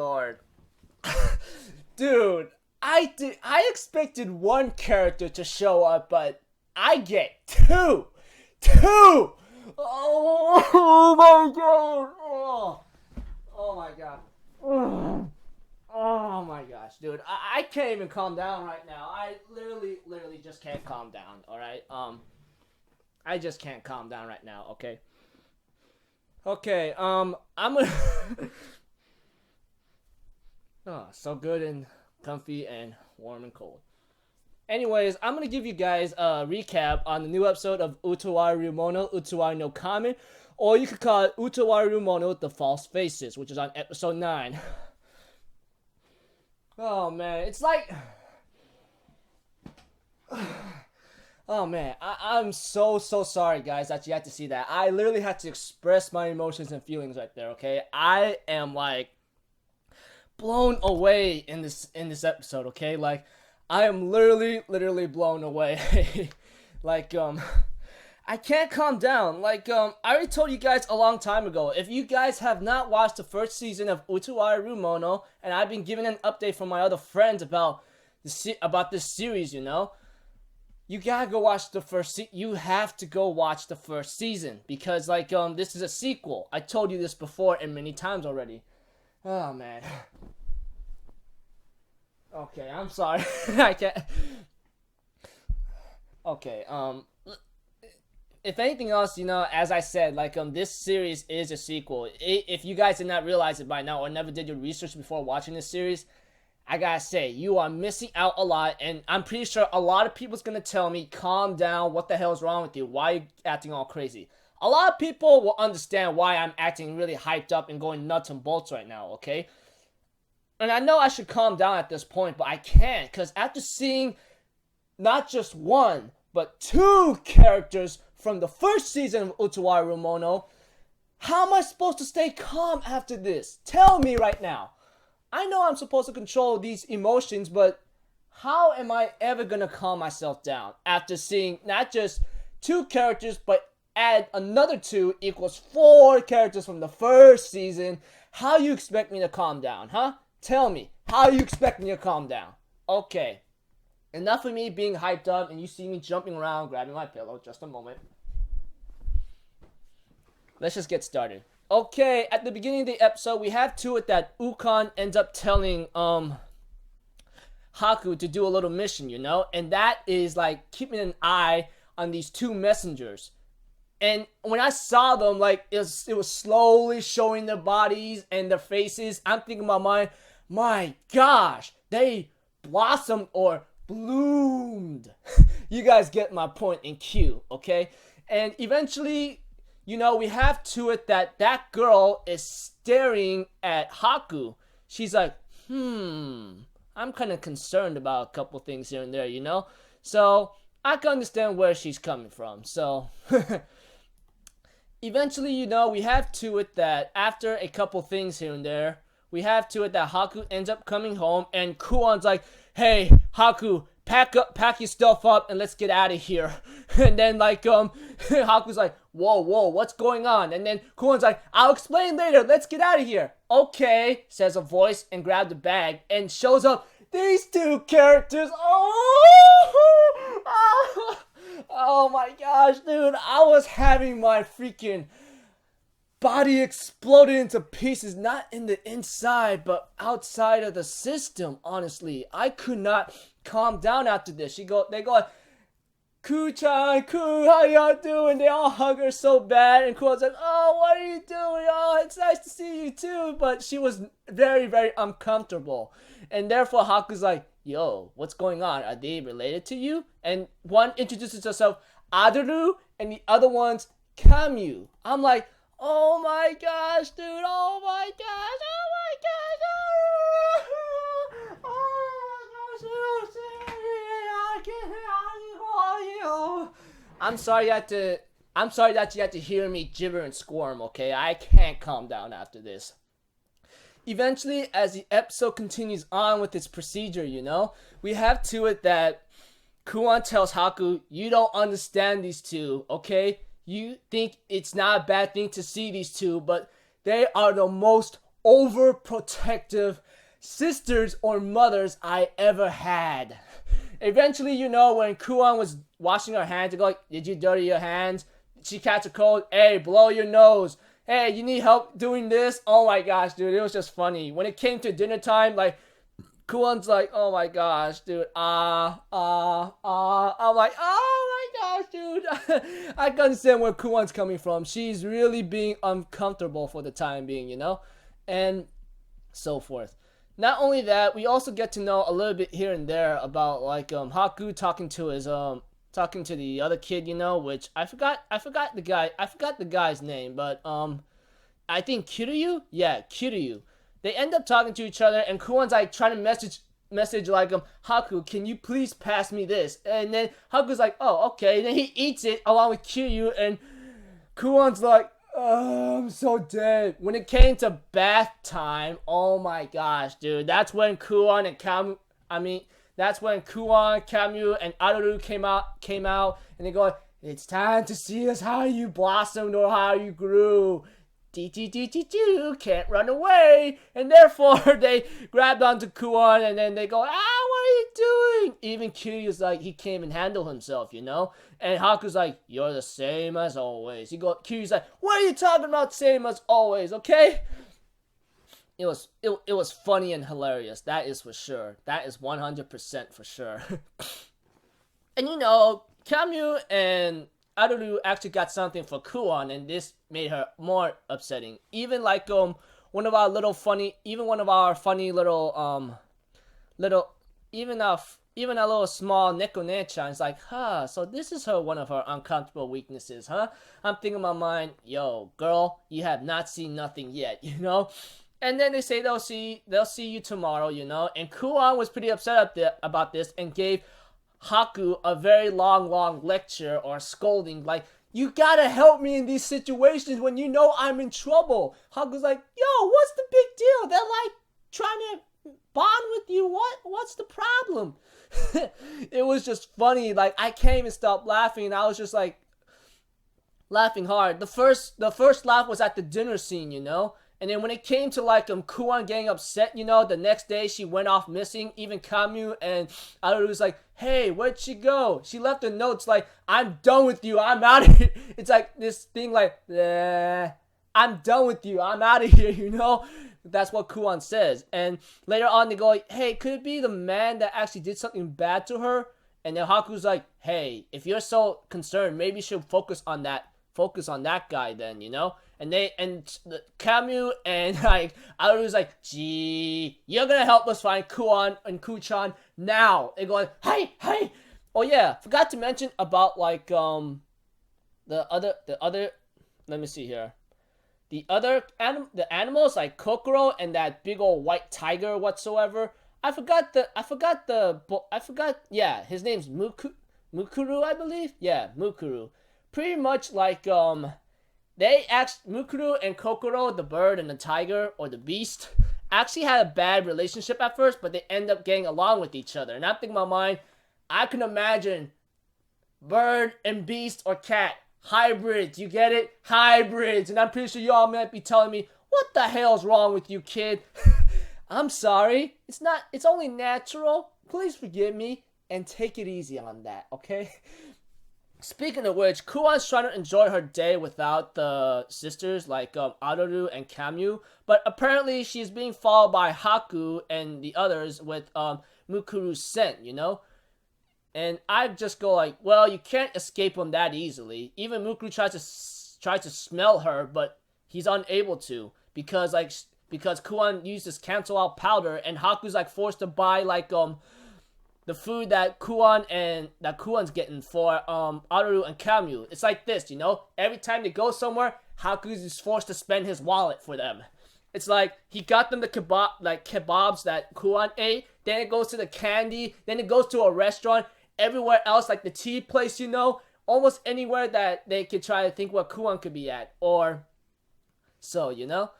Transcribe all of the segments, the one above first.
lord. Dude, I expected one character to show up, but I get two! Two! Oh my god! Oh my god. Oh my gosh, dude. I can't even calm down right now. I literally just can't calm down, alright? I just can't calm down right now, okay? Okay, I'm gonna... Oh, so good and comfy and warm and cold. Anyways, I'm gonna give you guys a recap on the new episode of Utawarerumono, Utawarerumono no Kamen, or you could call it Utawarerumono the False Faces, which is on episode 9. Oh man, it's like... Oh man, I'm so sorry guys that you had to see that. I literally had to express my emotions and feelings right there, okay? I am like blown away in this episode, okay? Like I am literally blown away. Like I can't calm down. Like I already told you guys a long time ago. If you guys have not watched the first season of Utawarerumono, and I've been giving an update from my other friends about this series, you know, you gotta go watch the first you have to go watch the first season because like this is a sequel. I told you this before and many times already. Oh man. Okay, I'm sorry. I can't. Okay, if anything else, you know, as I said, like this series is a sequel. If you guys did not realize it by now or never did your research before watching this series, I gotta say, you are missing out a lot, and I'm pretty sure a lot of people's gonna tell me, calm down, what the hell is wrong with you? Why are you acting all crazy? A lot of people will understand why I'm acting really hyped up and going nuts and bolts right now, okay? And I know I should calm down at this point, but I can't, because after seeing not just one, but two characters from the first season of Utawarerumono, how am I supposed to stay calm after this? Tell me right now. I know I'm supposed to control these emotions, but how am I ever gonna calm myself down after seeing not just two characters, but add another two equals 4 characters from the first season? How you expect me to calm down, huh? Tell me, how you expect me to calm down? Okay, enough of me being hyped up and you see me jumping around, grabbing my pillow. Just a moment. Let's just get started. Okay, at the beginning of the episode, we have to it that Ukon ends up telling Haku to do a little mission, you know? And that is like keeping an eye on these two messengers. And when I saw them, like it was slowly showing their bodies and their faces. I'm thinking about my gosh, they blossomed or bloomed. You guys get my point in Q, okay? And eventually, you know, we have to it that girl is staring at Haku. She's like, I'm kind of concerned about a couple things here and there, you know? So, I can understand where she's coming from. So, eventually, you know, we have to it that after a couple things here and there, we have to it that Haku ends up coming home and Kuon's like, hey, Haku, pack your stuff up and let's get out of here. And then like Haku's like, whoa, what's going on? And then Kuon's like, I'll explain later, let's get out of here. Okay, says a voice and grabbed the bag and shows up these two characters. Oh my gosh, dude, I was having my freaking body exploded into pieces, not in the inside, but outside of the system, honestly. I could not calm down after this. They go like, Ku-chan, Ku, how y'all doing? They all hug her so bad, and Kuo's like, oh, what are you doing? Oh, it's nice to see you too. But she was very uncomfortable. And therefore, Haku's like, yo, what's going on? Are they related to you? And one introduces herself, Adaru, and the other one's Kamyu. I'm like, oh my gosh, dude, oh my gosh, I'm sorry that you had to hear me gibber and squirm, okay? I can't calm down after this. Eventually, as the episode continues on with its procedure, you know, we have to it that Kuon tells Haku, you don't understand these two, okay? You think it's not a bad thing to see these two, but they are the most overprotective sisters or mothers I ever had. Eventually, you know, when Kuon was washing her hands, to go like, did you dirty your hands? She catch a cold. Hey, blow your nose. Hey, you need help doing this? Oh my gosh, dude, it was just funny. When it came to dinner time, like, Kuon's like, oh my gosh, dude, I'm like, oh my gosh, dude. I can understand where Kuon's coming from. She's really being uncomfortable for the time being, you know? And so forth. Not only that, we also get to know a little bit here and there about like Haku talking to the other kid, you know, which I forgot the guy's name, but I think Kiryu? Yeah, Kiryu. They end up talking to each other, and Kuon's like trying to message like Haku, can you please pass me this? And then Haku's like, oh, okay. And then he eats it along with Kiryu, and Kuon's like, oh, I'm so dead. When it came to bath time, oh my gosh, dude. That's when Kuon, Kamyu, and Adoru came out, and they go, it's time to see us how you blossomed or how you grew. Can't run away. And therefore, they grabbed onto Kuon, and then they go, what are you doing? Even Kiryu's like, he can't even handle himself, you know? And Haku's like, you're the same as always. Kiryu's like, what are you talking about, same as always, okay? It was funny and hilarious, that is for sure. That is 100% for sure. And you know, Kamyu and Adoru actually got something for Kuon, and this made her more upsetting. Even like one of our funny little even a little small Neko-ne-chan is like, so this is one of her uncomfortable weaknesses, huh? I'm thinking in my mind, yo, girl, you have not seen nothing yet, you know? And then they say they'll see you tomorrow, you know? And Kuon was pretty upset about this and gave Haku a very long lecture or scolding, like, you gotta help me in these situations when you know I'm in trouble. Haku's like, yo, what's the big deal? They're like trying to bond with you. What's the problem? It was just funny. Like, I can't even stop laughing, and I was just like laughing hard. The first laugh was at the dinner scene, you know? And then when it came to like Kuon getting upset, you know, the next day she went off missing. Even Kamyu and Aru was like, hey, where'd she go? She left the notes like, I'm done with you, I'm out of here. It's like this thing like, I'm done with you, I'm out of here, you know? That's what Kuon says. And later on they go like, hey, could it be the man that actually did something bad to her? And then Haku's like, hey, if you're so concerned, maybe you should focus on that guy then, you know? And Kamyu and like Aru's like, gee, you're gonna help us find Kuon and Kuchan now. And going, hey. Oh yeah, forgot to mention about like the other. Let me see here. The animals like Kokoro and that big old white tiger whatsoever. I forgot. Yeah, his name's Mukuru, I believe. Yeah, Mukuru. Pretty much like Mukuru and Kokoro, the bird and the tiger, or the beast, actually had a bad relationship at first, but they end up getting along with each other. And I'm thinking in my mind, I can imagine bird and beast or cat, hybrids, you get it? Hybrids. And I'm pretty sure y'all might be telling me, what the hell's wrong with you, kid? I'm sorry. It's only natural. Please forgive me and take it easy on that, okay? Speaking of which, Kuon's trying to enjoy her day without the sisters like Adoru and Kamyu, but apparently she's being followed by Haku and the others with Mukuru's scent, you know? And I just go like, well, you can't escape him that easily. Even Mukuru tries to smell her, but he's unable to because Kuon uses cancel out powder, and Haku's like forced to buy like the food that Kuon's getting for Aru and Kamyu. It's like this, you know? Every time they go somewhere, Haku is forced to spend his wallet for them. It's like he got them the kebabs that Kuon ate, then it goes to the candy, then it goes to a restaurant, everywhere else like the tea place, you know? Almost anywhere that they could try to think where Kuon could be at, or so, you know?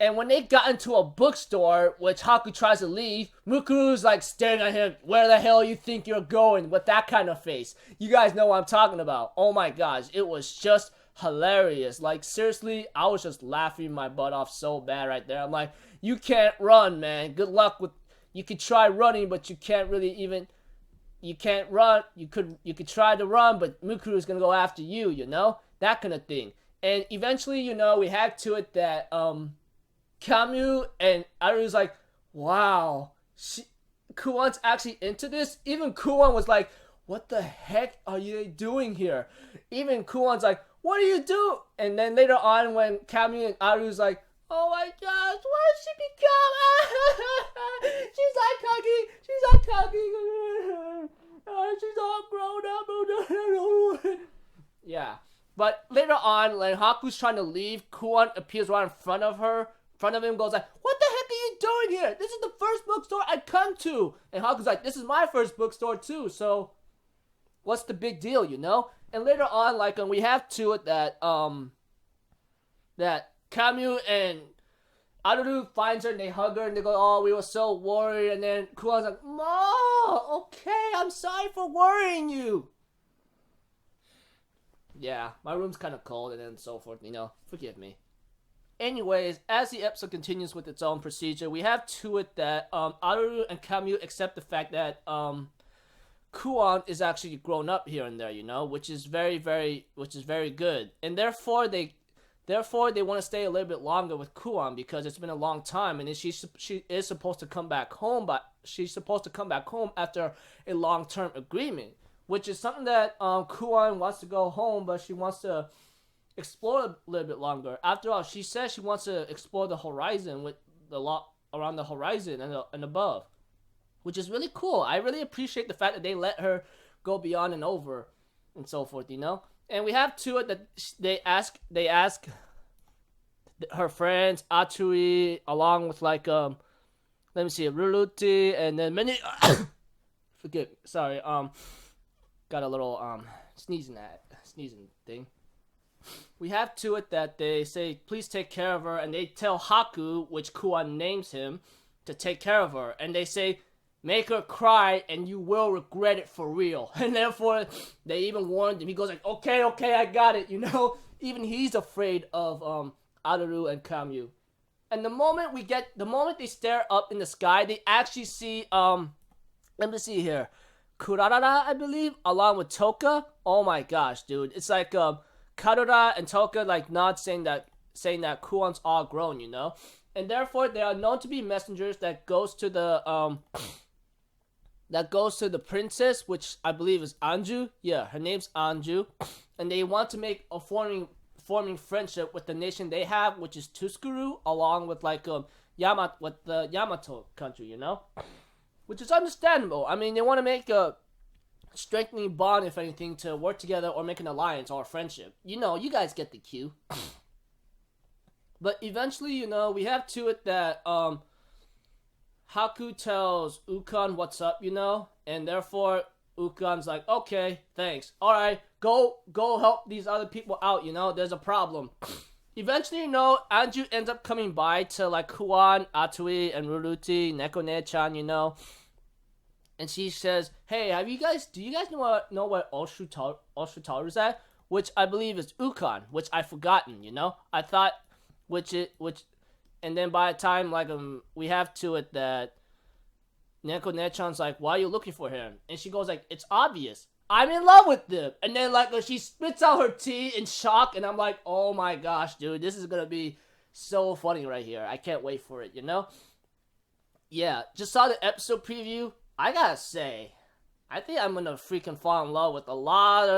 And when they got into a bookstore, which Haku tries to leave, Mukuru's like staring at him, where the hell you think you're going, with that kind of face. You guys know what I'm talking about. Oh my gosh, it was just hilarious. Like, seriously, I was just laughing my butt off so bad right there. I'm like, you can't run, man. Good luck with, you could try running, but you can't really even, you can't run. You could try to run, but Mukuru is gonna go after you, you know? That kind of thing. And eventually, you know, we had to it that, Camus and Aru's like, wow, Kuwan's actually into this? Even Kuwan was like, what the heck are you doing here? Even Kuwan's like, what do you do? And then later on when Camus and Aru's like, oh my gosh, what did she become? She's like hugging. She's all grown up. Yeah. But later on, when Haku's trying to leave, Kuwan appears right in front of him, goes like, what the heck are you doing here? This is the first bookstore I'd come to. And Haku's like, this is my first bookstore too, so what's the big deal, you know? And later on, like, we have to it that Camus and Aru finds her and they hug her and they go, oh, we were so worried. And then Kuwan's like, oh, okay, I'm sorry for worrying you. Yeah, my room's kind of cold and then so forth, you know, forgive me. Anyways, as the episode continues with its own procedure, we have to it that Aru and Camus accept the fact that Kuwan is actually grown up here and there, you know, which is very good. And therefore they want to stay a little bit longer with Kuwan because it's been a long time, and she is supposed to come back home, but she's supposed to come back home after a long-term agreement, which is something that Kuwan wants to go home, but she wants to explore a little bit longer. After all, she says she wants to explore the horizon with the lot around the horizon and above, which is really cool. I really appreciate the fact that they let her go beyond and over and so forth, you know. And we have to it that they ask her friends Atsui along with like let me see, Ruluti, and then many got a little sneezing thing. We have to it that they say, please take care of her, and they tell Haku, which Kuwan names him, to take care of her. And they say, make her cry, and you will regret it for real. And therefore, they even warned him. He goes like, okay, I got it, you know? Even he's afraid of Aru and Camus. And the moment they stare up in the sky, they actually see, let me see here, Kurarara, I believe, along with Toka. Oh my gosh, dude. It's like, Karura and Toka like nod saying that Kuwan's all grown, you know, and therefore they are known to be messengers that goes to the princess, which I believe is Anju. Yeah, her name's Anju, and they want to make a forming friendship with the nation they have, which is Tuskuru, along with like the Yamato country, you know, which is understandable. I mean, they want to make a strengthening bond, if anything, to work together or make an alliance or a friendship. You know, you guys get the cue. But eventually, you know, we have to it that Haku tells Ukan what's up, you know, and therefore Ukan's like, okay, thanks. Alright, go help these other people out, you know, there's a problem. Eventually, you know, Anju ends up coming by to like Kuwan, Atsui, and Ruruti, Neko-ne-chan, you know. And she says, hey, do you guys know what Oshutaru's at? Which I believe is Ukan, which I've forgotten, you know? I thought, and then by the time, like, we have to it that Neko-ne-chan's like, why are you looking for him? And she goes like, it's obvious. I'm in love with them. And then, like, she spits out her tea in shock, and I'm like, oh my gosh, dude, this is gonna be so funny right here. I can't wait for it, you know? Yeah, just saw the episode preview. I gotta say, I think I'm gonna freaking fall in love with a lot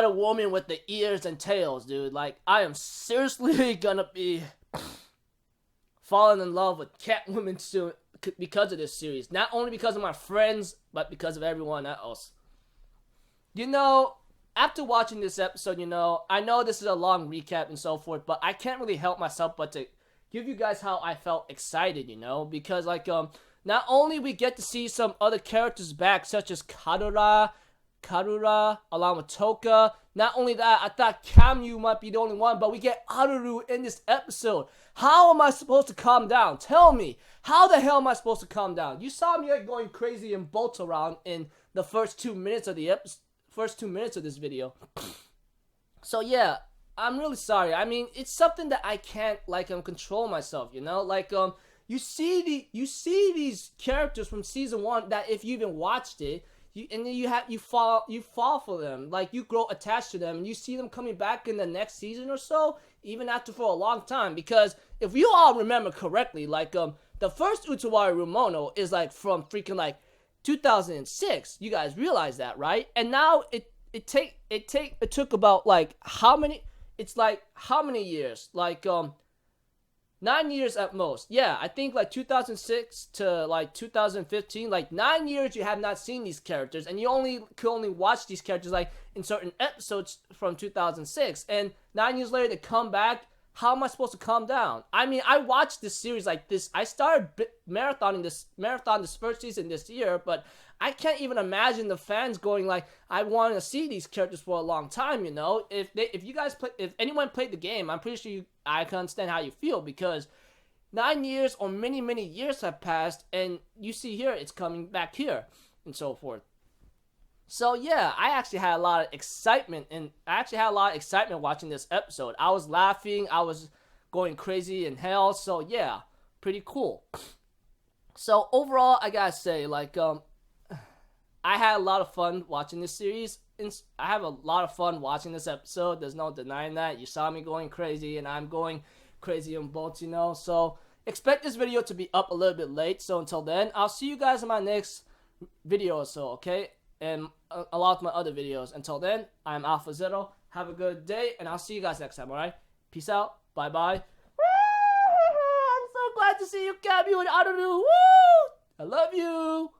of women with the ears and tails, dude. Like, I am seriously gonna be falling in love with cat women soon because of this series. Not only because of my friends, but because of everyone else. You know, after watching this episode, you know, I know this is a long recap and so forth, but I can't really help myself but to give you guys how I felt excited, you know, because like, not only we get to see some other characters back, such as Karura, along with Toka. Not only that, I thought Camus might be the only one, but we get Aru in this episode. How am I supposed to calm down? Tell me. How the hell am I supposed to calm down? You saw me like going crazy and bolts around in the first 2 minutes of this video. So yeah, I'm really sorry. I mean, it's something that I can't like control myself. You know, like you see these characters from season one that if you even watched it, and then you fall for them. Like you grow attached to them, and you see them coming back in the next season or so, even after for a long time. Because if you all remember correctly, like the first Utawarerumono is like from freaking like 2006. You guys realize that, right? And now it took about like how many? It's like how many years? Like 9 years at most. Yeah, I think like 2006 to like 2015, like 9 years you have not seen these characters, and you could only watch these characters like in certain episodes from 2006. And 9 years later they come back. How am I supposed to calm down? I mean, I watched this series like this. I started marathon this first season this year, but I can't even imagine the fans going like, I want to see these characters for a long time. You know, if anyone played the game, I'm pretty sure I can understand how you feel, because 9 years or many years have passed, and you see here it's coming back here and so forth. So yeah, I actually had a lot of excitement, watching this episode. I was laughing, I was going crazy in hell. So yeah, pretty cool. So overall, I gotta say, like, I had a lot of fun watching this series. I have a lot of fun watching this episode. There's no denying that. You saw me going crazy, and I'm going crazy on both, you know. So expect this video to be up a little bit late. So until then, I'll see you guys in my next video or so, okay? And a lot of my other videos. Until then, I'm Alpha Zero. Have a good day, and I'll see you guys next time, alright? Peace out. Bye-bye. I'm so glad to see you, Kamen, and Aru. Woo! I love you.